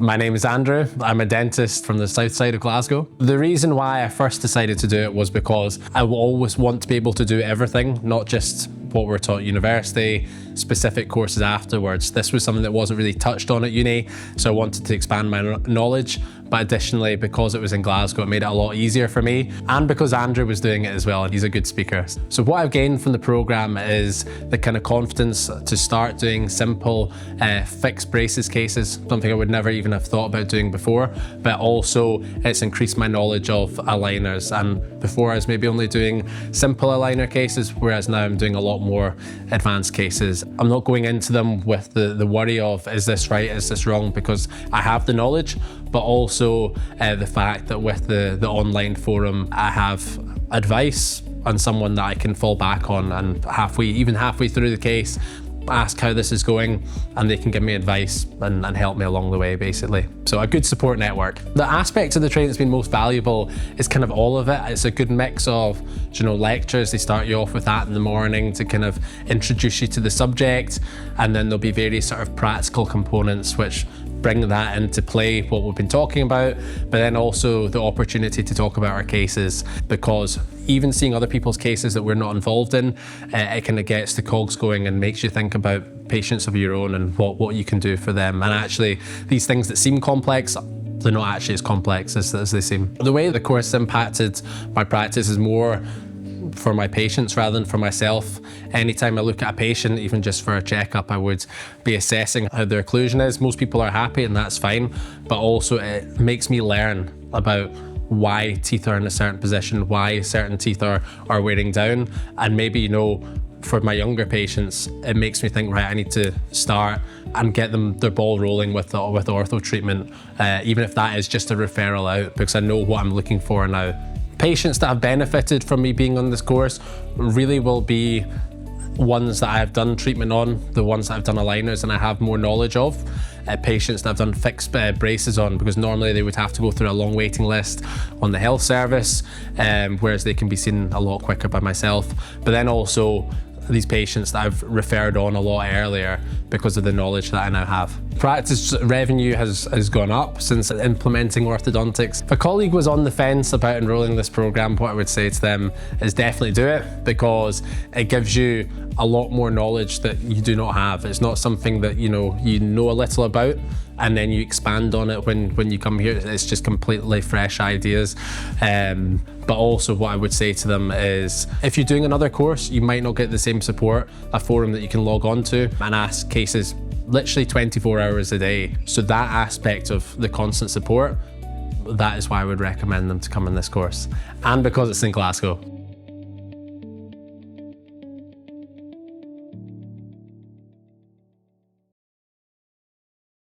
My name is Andrew. I'm a dentist from the south side of Glasgow. The reason why I first decided to do it was because I will always want to be able to do everything, not just what we're taught at university, specific courses afterwards. This was something that wasn't really touched on at uni, so I wanted to expand my knowledge. But additionally, because it was in Glasgow, it made it a lot easier for me, and because Andrew was doing it as well, and he's a good speaker. So what I've gained from the program is the kind of confidence to start doing simple fixed braces cases, something I would never even have thought about doing before, but also it's increased my knowledge of aligners. And before I was maybe only doing simple aligner cases, whereas now I'm doing a lot more advanced cases. I'm not going into them with the worry of, is this right, is this wrong, because I have the knowledge, but also the fact that with the online forum, I have advice and someone that I can fall back on, and even halfway through the case, ask how this is going, and they can give me advice and help me along the way, basically. So a good support network. The aspect of the training that's been most valuable is kind of all of it. It's a good mix of, lectures. They start you off with that in the morning to kind of introduce you to the subject, and then there'll be various sort of practical components which bring that into play, what we've been talking about, but then also the opportunity to talk about our cases, because even seeing other people's cases that we're not involved in, it kind of gets the cogs going and makes you think about patients of your own and what you can do for them. And actually, these things that seem complex, they're not actually as complex as they seem. The way the course impacted my practice is more for my patients rather than for myself. Anytime I look at a patient, even just for a checkup, I would be assessing how their occlusion is. Most people are happy and that's fine, but also it makes me learn about why teeth are in a certain position, why certain teeth are wearing down, and maybe, for my younger patients, it makes me think, right, I need to start and get their ball rolling with ortho treatment, even if that is just a referral out, because I know what I'm looking for now. Patients that have benefited from me being on this course really will be ones that I've done treatment on, the ones that I've done aligners and I have more knowledge of. Patients that I've done fixed braces on, because normally they would have to go through a long waiting list on the health service, whereas they can be seen a lot quicker by myself. But then also these patients that I've referred on a lot earlier because of the knowledge that I now have. Practice revenue has gone up since implementing orthodontics. If a colleague was on the fence about enrolling this program, what I would say to them is definitely do it, because it gives you a lot more knowledge that you do not have. It's not something that you know a little about and then you expand on it when you come here. It's just completely fresh ideas. But also what I would say to them is, if you're doing another course, you might not get the same support, a forum that you can log on to and ask cases literally 24 hours a day. So that aspect of the constant support, that is why I would recommend them to come in this course. And because it's in Glasgow.